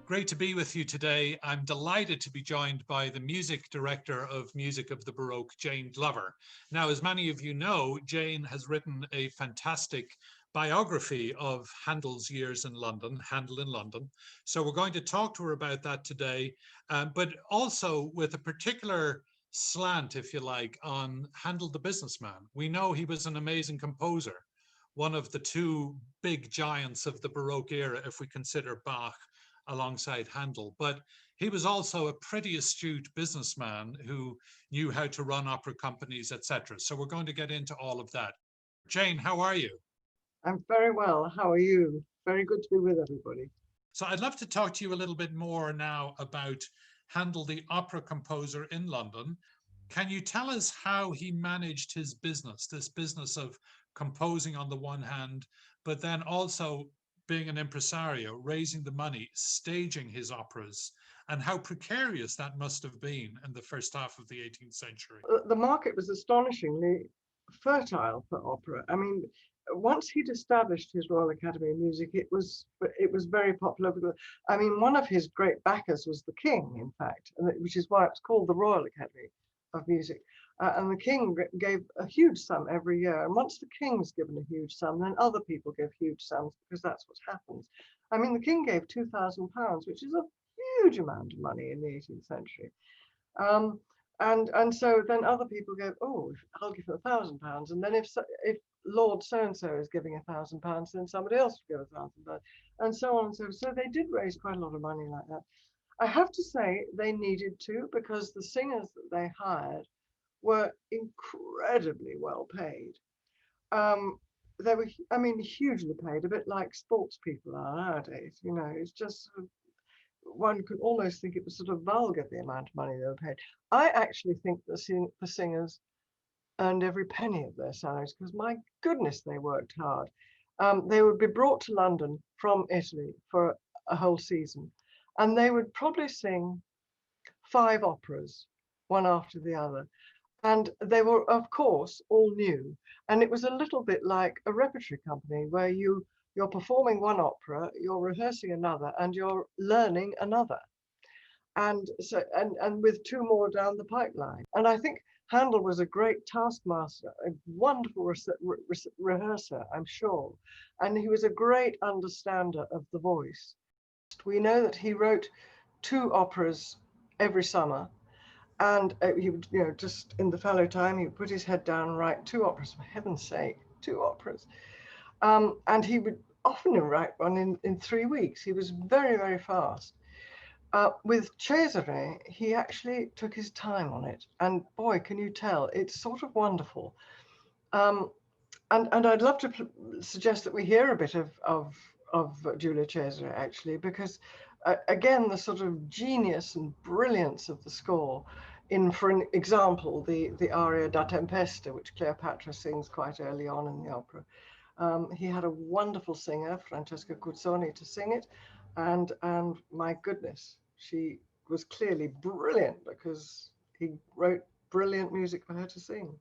Great to be with you today. I'm delighted to be joined by the music director of Music of the Baroque, Jane Glover. Now, as many of you know, Jane has written a fantastic biography of Handel's years in London, Handel in London. So we're going to talk to her about that today, but also with a particular slant, if you like, on Handel the businessman. We know he was an amazing composer, one of the two big giants of the Baroque era, if we consider Bach alongside Handel, but he was also a pretty astute businessman who knew how to run opera companies, etc. So we're going to get into all of that. Jane, how are you? I'm very well. How are you? Very good to be with everybody. So I'd love to talk to you a little bit more now about Handel, the opera composer in London. Can you tell us how he managed his business, this business of composing on the one hand, but then also being an impresario, raising the money, staging his operas, and how precarious that must have been in the first half of the 18th century? The market was astonishingly fertile for opera. I mean, once he'd established his Royal Academy of Music, it was very popular. I mean, one of his great backers was the King, in fact, which is why it's called the Royal Academy of Music. And the King gave a huge sum every year. And once the King's given a huge sum, then other people give huge sums because that's what happens. I mean, the King gave £2,000, which is a huge amount of money in the 18th century. And so then other people go, oh, I'll give him £1,000. And then if Lord so-and-so is giving £1,000, then somebody else will give £1,000, and so on and so on. So they did raise quite a lot of money like that. I have to say they needed to, because the singers that they hired were incredibly well paid. They were, I mean, hugely paid, a bit like sports people are nowadays. You know, it's just one could almost think it was sort of vulgar, the amount of money they were paid. I actually think the singers earned every penny of their salaries because, my goodness, they worked hard. They would be brought to London from Italy for a whole season, and they would probably sing 5 operas, one after the other. And they were, of course, all new. And it was a little bit like a repertory company where you're performing one opera, you're rehearsing another, and you're learning another. And so, and with 2 more down the pipeline. And I think Handel was a great taskmaster, a wonderful rehearser, I'm sure. And he was a great understander of the voice. We know that he wrote 2 operas every summer. And he would, you know, just in the fallow time, he would put his head down and write 2 operas, for heaven's sake, 2 operas. And he would often write one in 3 weeks. He was very, very fast. With Cesare, he actually took his time on it. And boy, can you tell, it's sort of wonderful. And I'd love to suggest that we hear a bit of Giulio Cesare, actually, because again, the sort of genius and brilliance of the score for an example, the aria da Tempesta, which Cleopatra sings quite early on in the opera. He had a wonderful singer, Francesca Cuzzoni, to sing it. And my goodness, she was clearly brilliant because he wrote brilliant music for her to sing.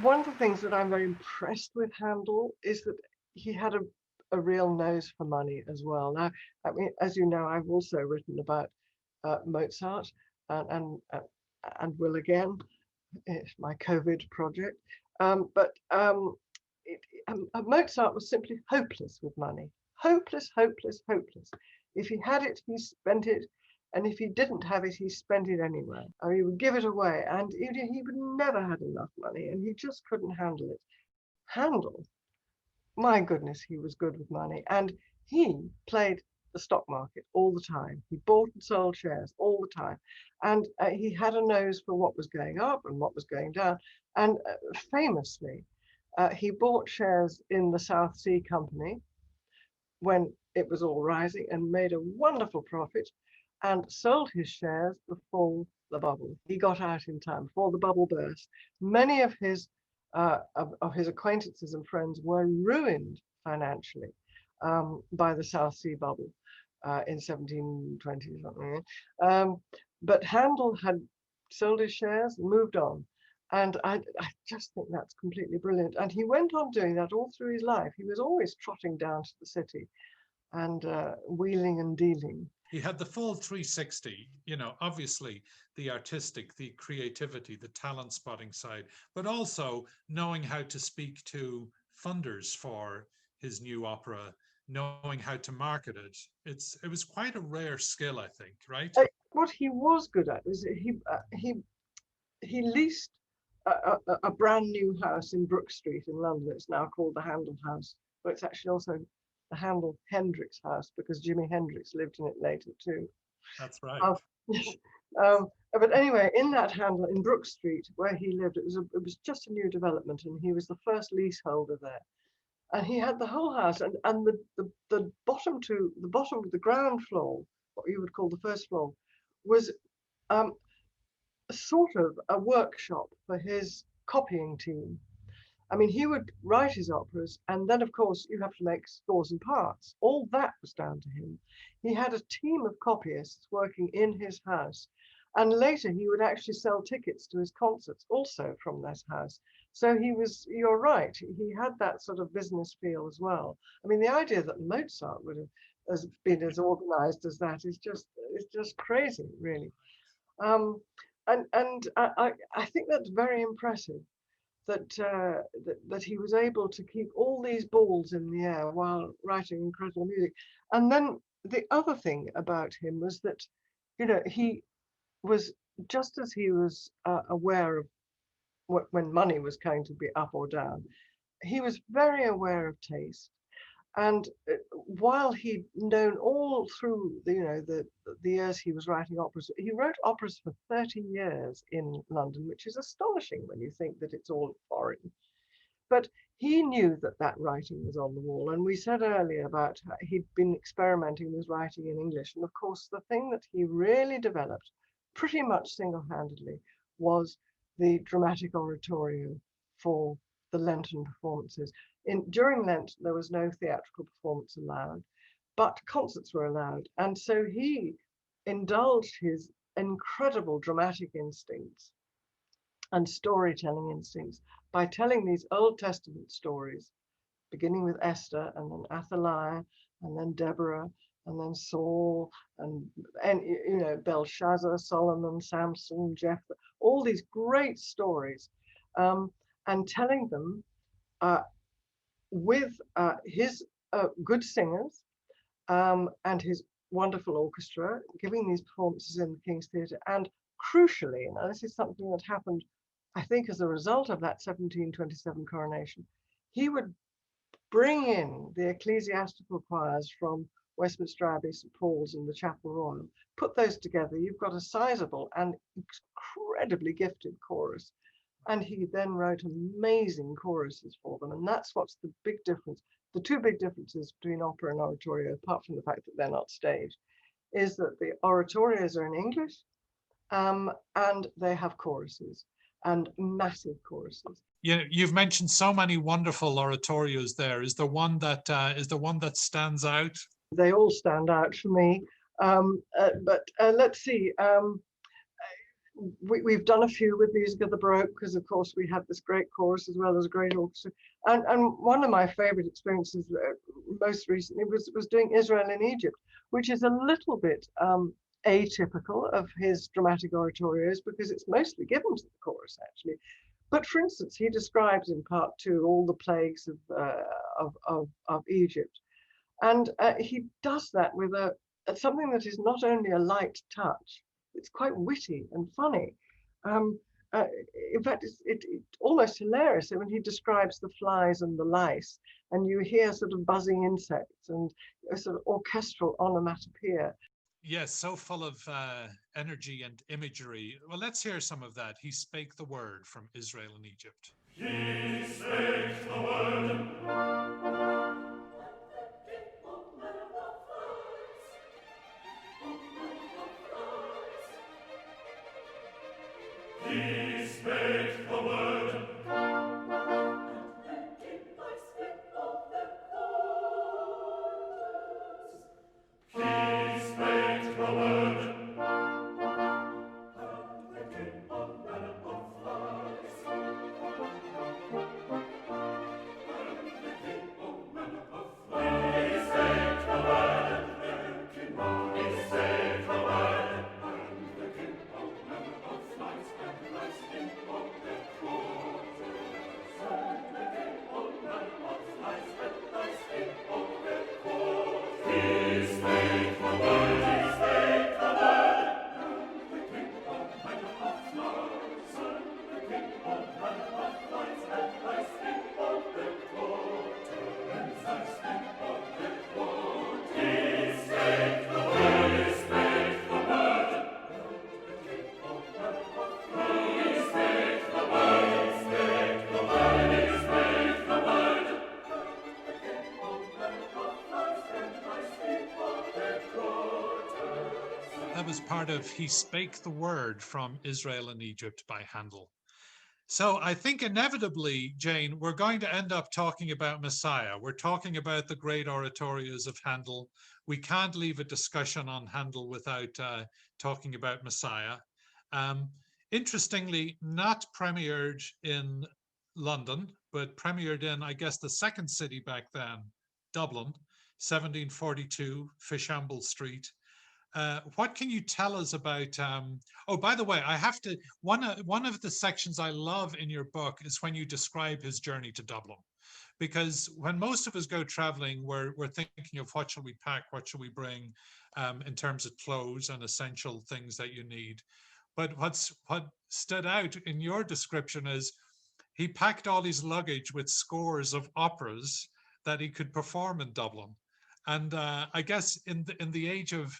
one of the things that I'm very impressed with Handel is that he had a real nose for money as well. Now, I mean, as you know, I've also written about Mozart and will again. It's my COVID project. But Mozart was simply hopeless with money. Hopeless, hopeless, hopeless. If he had it, he spent it. And if he didn't have it, he spent it anyway. Or he would give it away. And he would never had enough money. And he just couldn't handle it. Handel, my goodness, he was good with money. And he played the stock market all the time. He bought and sold shares all the time. And he had a nose for what was going up and what was going down. And famously, he bought shares in the South Sea Company when it was all rising and made a wonderful profit, and sold his shares before the bubble. He got out in time before the bubble burst. Many of his acquaintances and friends were ruined financially by the South Sea bubble in 1720 something. But Handel had sold his shares and moved on. And I just think that's completely brilliant. And he went on doing that all through his life. He was always trotting down to the city and wheeling and dealing. He had the full 360, obviously the artistic, the creativity, the talent spotting side, but also knowing how to speak to funders for his new opera, knowing how to market it. It was quite a rare skill, I think, right? What he was good at was he leased a brand new house in Brook Street in London. It's now called the Handel House, but it's actually also the Handel Hendrix House because Jimi Hendrix lived in it later too. That's right. But anyway, in that Handel in Brook Street where he lived, it was just a new development, and he was the first leaseholder there. And he had the whole house, and the bottom of the ground floor, what you would call the first floor, was sort of a workshop for his copying team. I mean, he would write his operas, and then, of course, you have to make scores and parts. All that was down to him. He had a team of copyists working in his house, and later he would actually sell tickets to his concerts also from that house. So you're right, he had that sort of business feel as well. I mean, the idea that Mozart would have been as organized as that is just crazy, really. And I think that's very impressive that he was able to keep all these balls in the air while writing incredible music. And then the other thing about him was that, he was, just as he was aware of when money was going to be up or down, he was very aware of taste. And while he'd known all through the years he was writing operas, he wrote operas for 30 years in London, which is astonishing when you think that it's all foreign. But he knew that writing was on the wall. And we said earlier about how he'd been experimenting with writing in English. And of course, the thing that he really developed pretty much single-handedly was the dramatic oratorio for the Lenten performances. During Lent, there was no theatrical performance allowed, but concerts were allowed. And so he indulged his incredible dramatic instincts and storytelling instincts by telling these Old Testament stories, beginning with Esther and then Athaliah and then Deborah and then Saul and Belshazzar, Solomon, Samson, Jephthah, all these great stories, and telling them with his good singers and his wonderful orchestra, giving these performances in the King's Theatre. And crucially, and this is something that happened, I think, as a result of that 1727 coronation, he would bring in the ecclesiastical choirs from Westminster Abbey, St. Paul's, and the Chapel Royal, put those together. You've got a sizable and incredibly gifted chorus. And he then wrote amazing choruses for them. And that's what's the big difference. The two big differences between opera and oratorio, apart from the fact that they're not staged, is that the oratorios are in English and they have choruses, and massive choruses. You've mentioned so many wonderful oratorios there. Is there one that stands out? They all stand out for me. But let's see. we've done a few with music of the Baroque, because of course we have this great chorus as well as a great orchestra. And one of my favorite experiences most recently was doing Israel in Egypt, which is a little bit atypical of his dramatic oratorios, because it's mostly given to the chorus actually. But for instance, he describes in part 2 all the plagues of Egypt, and he does that with something that is not only a light touch, it's quite witty and funny. In fact, it's almost hilarious when he describes the flies and the lice, and you hear sort of buzzing insects and a sort of orchestral onomatopoeia. Yes, so full of energy and imagery. Well, let's hear some of that. He spake the word from Israel and Egypt. He spake the word. He spake the word. That was part of He Spake the Word from Israel and Egypt by Handel. So I think inevitably, Jane, we're going to end up talking about Messiah. We're talking about the great oratorios of Handel. We can't leave a discussion on Handel without talking about Messiah. Interestingly, not premiered in London, but premiered in, I guess, the second city back then, Dublin, 1742, Fishamble Street. What can you tell us about, oh, by the way, I have to, one of the sections I love in your book is when you describe his journey to Dublin. Because when most of us go traveling, we're thinking of what shall we pack, what shall we bring in terms of clothes and essential things that you need. But what stood out in your description is he packed all his luggage with scores of operas that he could perform in Dublin. And I guess in the age of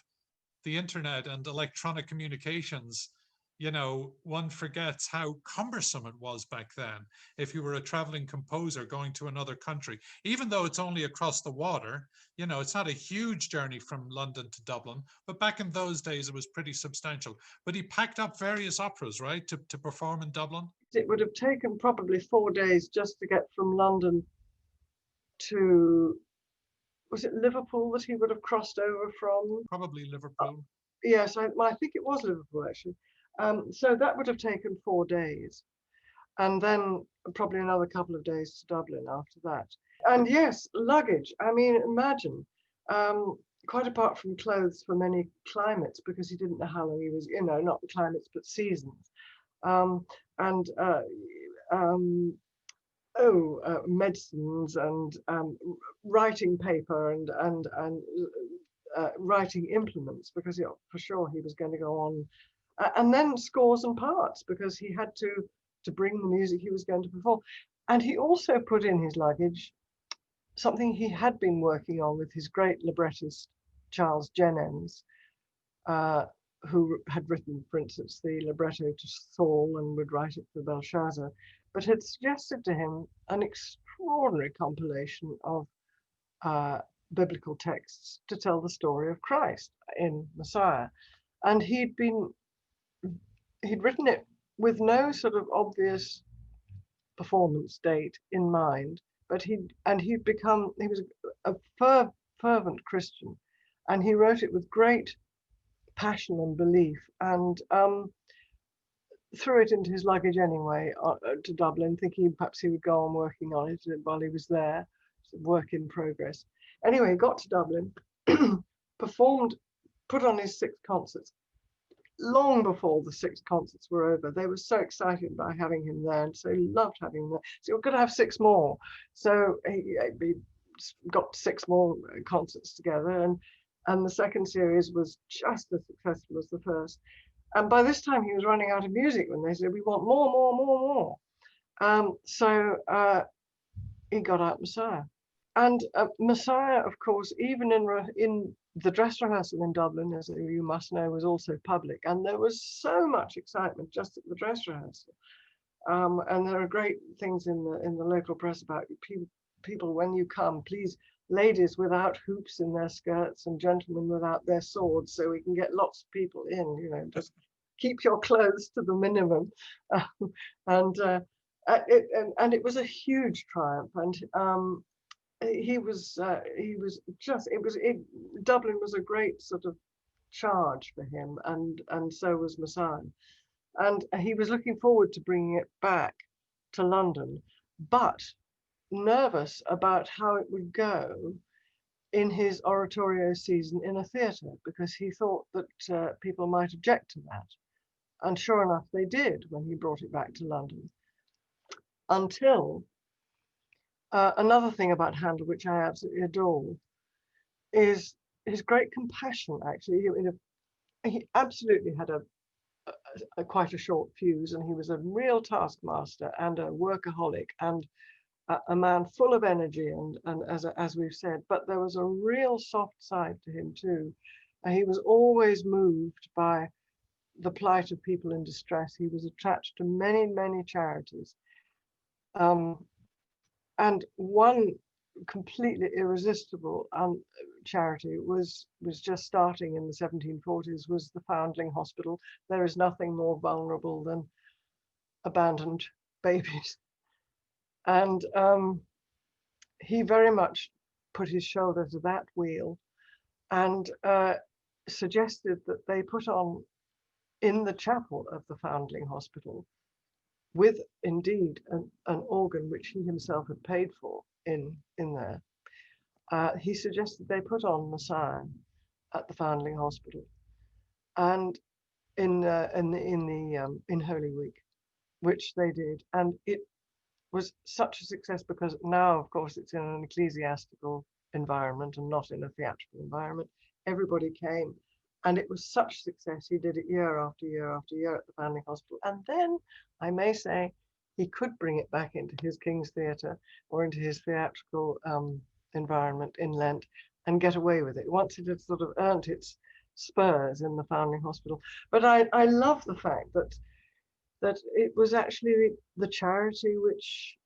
the internet and electronic communications, you know, one forgets how cumbersome it was back then. If you were a traveling composer going to another country, even though it's only across the water, you know, it's not a huge journey from London to Dublin, but back in those days, it was pretty substantial. But he packed up various operas, right, to perform in Dublin? It would have taken probably 4 days just to get from London to, was it Liverpool that he would have crossed over from? Probably Liverpool. Yes, I think it was Liverpool actually. So that would have taken 4 days, and then probably another couple of days to Dublin after that. And yes, luggage. I mean, imagine, quite apart from clothes for many climates, because he didn't know how long he was, you know, not the climates, but seasons. Medicines and writing paper and writing implements, because for sure he was going to go on, and then scores and parts, because he had to bring the music he was going to perform. And he also put in his luggage something he had been working on with his great librettist Charles Jennens, who had written, for instance, the libretto to Saul and would write it for Belshazzar, but had suggested to him an extraordinary compilation of biblical texts to tell the story of Christ in Messiah. And he'd written it with no sort of obvious performance date in mind, but he was a fervent Christian, and he wrote it with great passion and belief. And threw it into his luggage anyway to Dublin, thinking perhaps he would go on working on it while he was there. Work in progress. Anyway, he got to Dublin, performed, put on his 6 concerts. Long before the 6 concerts were over, they were so excited by having him there, and so he loved having him there. So we're going to have 6 more. So he got 6 more concerts together, and the second series was just as successful as the first. And by this time, he was running out of music when they said, "We want more." So he got out Messiah. And Messiah, of course, even in the dress rehearsal in Dublin, as you must know, was also public. And there was so much excitement just at the dress rehearsal. And there are great things in the local press about people, when you come, please, ladies without hoops in their skirts and gentlemen without their swords, so we can get lots of people in, just keep your clothes to the minimum. And it was a huge triumph. And Dublin was a great sort of charge for him, and so was Messiah. And he was looking forward to bringing it back to London, but nervous about how it would go in his oratorio season in a theatre, because he thought that people might object to that. And sure enough, they did when he brought it back to London. Until another thing about Handel, which I absolutely adore, is his great compassion. Actually, he absolutely had quite a short fuse, and he was a real taskmaster and a workaholic and a man full of energy, and as we've said, but there was a real soft side to him too. He was always moved by the plight of people in distress. He was attached to many charities. And one completely irresistible charity was just starting in the 1740s, was the Foundling Hospital. There is nothing more vulnerable than abandoned babies. And he very much put his shoulder to that wheel and suggested that they put on in the chapel of the Foundling Hospital, with indeed an organ which he himself had paid for in there. He suggested they put on Messiah at the Foundling Hospital, and in Holy Week, which they did, and it was such a success because now, of course, it's in an ecclesiastical environment and not in a theatrical environment. Everybody came, and it was such success. He did it year after year after year at the Foundling Hospital. And then, I may say, he could bring it back into his King's Theatre or into his theatrical environment in Lent and get away with it once it had sort of earned its spurs in the Foundling Hospital. But I love the fact that it was actually the charity which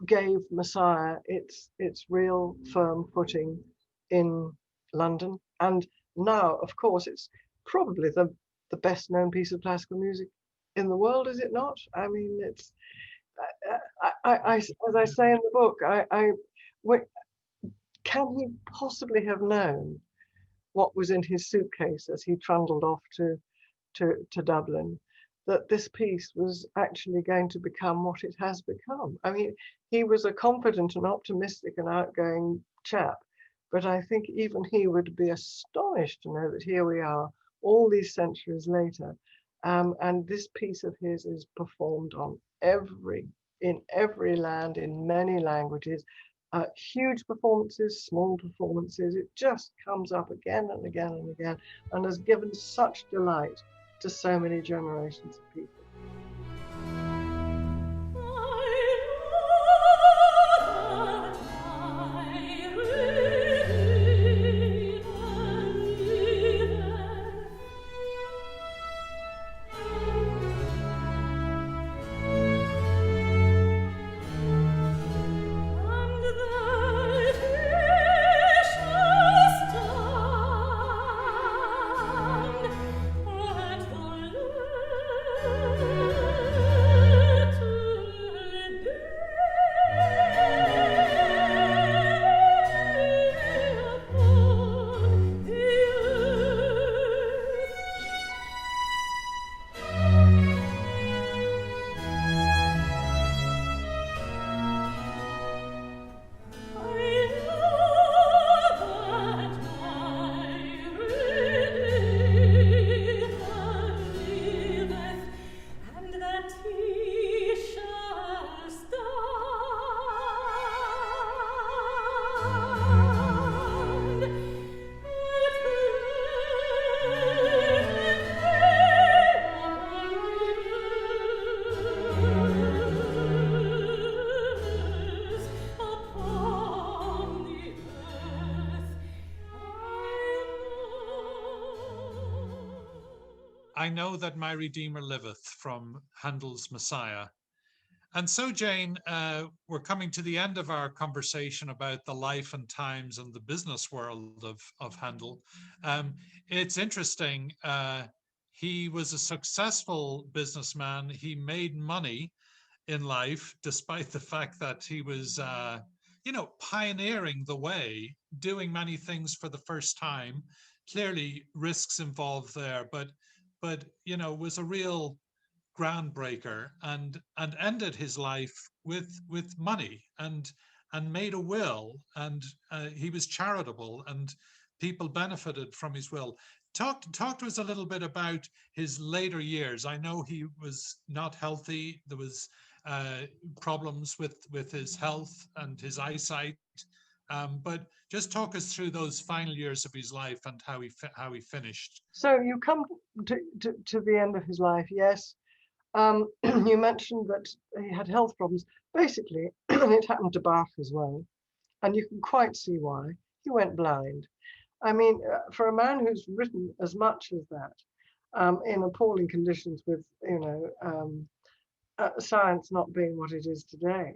gave Messiah its real firm footing in London. And now, of course, it's probably the best known piece of classical music in the world, is it not? I mean, it's, as I say in the book, can he possibly have known what was in his suitcase as he trundled off to Dublin, that this piece was actually going to become what it has become? I mean, he was a confident and optimistic and outgoing chap, but I think even he would be astonished to know that here we are all these centuries later, and this piece of his is performed in every land, in many languages, huge performances, small performances. It just comes up again and again and again, and has given such delight to so many generations of people. I know that my Redeemer liveth from Handel's Messiah. And so, Jane, we're coming to the end of our conversation about the life and times and the business world of Handel. It's interesting. He was a successful businessman. He made money in life, despite the fact that he was, pioneering the way, doing many things for the first time. Clearly, risks involved there, but was a real groundbreaker, and ended his life with money, and made a will, and he was charitable, and people benefited from his will. Talk to us a little bit about his later years. I know he was not healthy. There was problems with his health and his eyesight, but just talk us through those final years of his life and how he finished. So you come to the end of his life, yes. You mentioned that he had health problems. Basically, it happened to Bach as well, and you can quite see why. He went blind. I mean, for a man who's written as much as that, in appalling conditions, with science not being what it is today,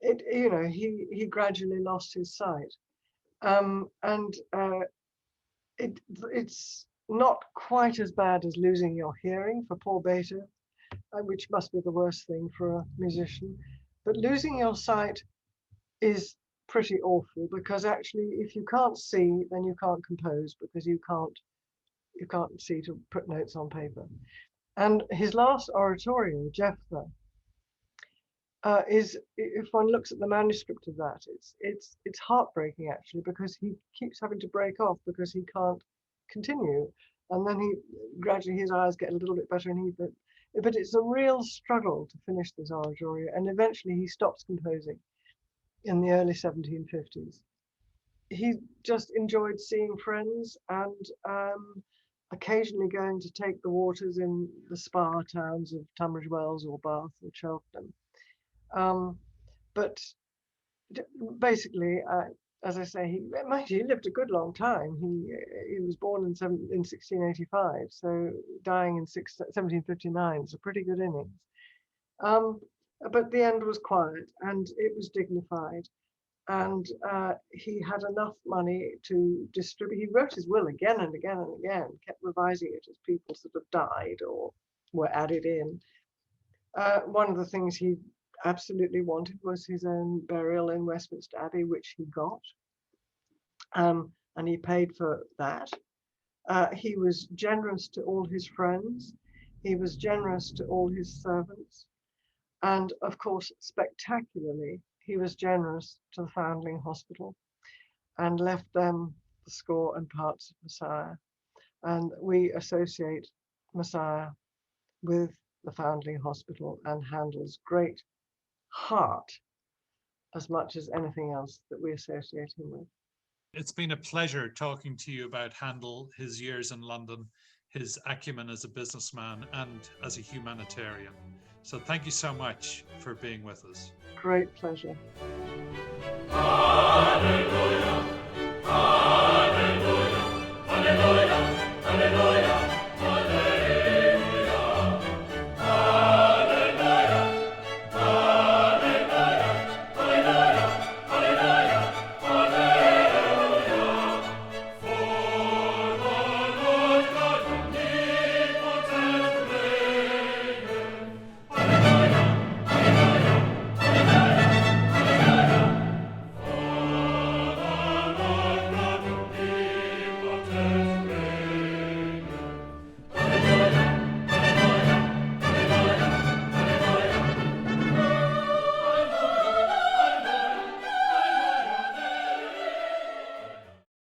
he gradually lost his sight, and it's not quite as bad as losing your hearing for poor Beethoven, which must be the worst thing for a musician. But losing your sight is pretty awful, because actually, if you can't see, then you can't compose, because you can't see to put notes on paper. And his last oratorio, Jephthah, is, if one looks at the manuscript of that, it's heartbreaking actually, because he keeps having to break off because he can't continue, and then he gradually, his eyes get a little bit better, and but it's a real struggle to finish this oratorio, and eventually he stops composing in the early 1750s. He just enjoyed seeing friends, and occasionally going to take the waters in the spa towns of Tunbridge Wells or Bath or Cheltenham. But basically, as I say, he lived a good long time. He was born in 1685, so dying in 1759 is a pretty good innings. But the end was quiet, and it was dignified, and he had enough money to distribute. He wrote his will again and again and again, kept revising it as people sort of died or were added in. One of the things he absolutely wanted was his own burial in Westminster Abbey, which he got, and he paid for that. He was generous to all his friends. He was generous to all his servants. And of course, spectacularly, he was generous to the Foundling Hospital, and left them the score and parts of Messiah. And we associate Messiah with the Foundling Hospital and Handel's great heart as much as anything else that we associate him with. It's been a pleasure talking to you about Handel, his years in London, his acumen as a businessman and as a humanitarian. So thank you so much for being with us. Great pleasure.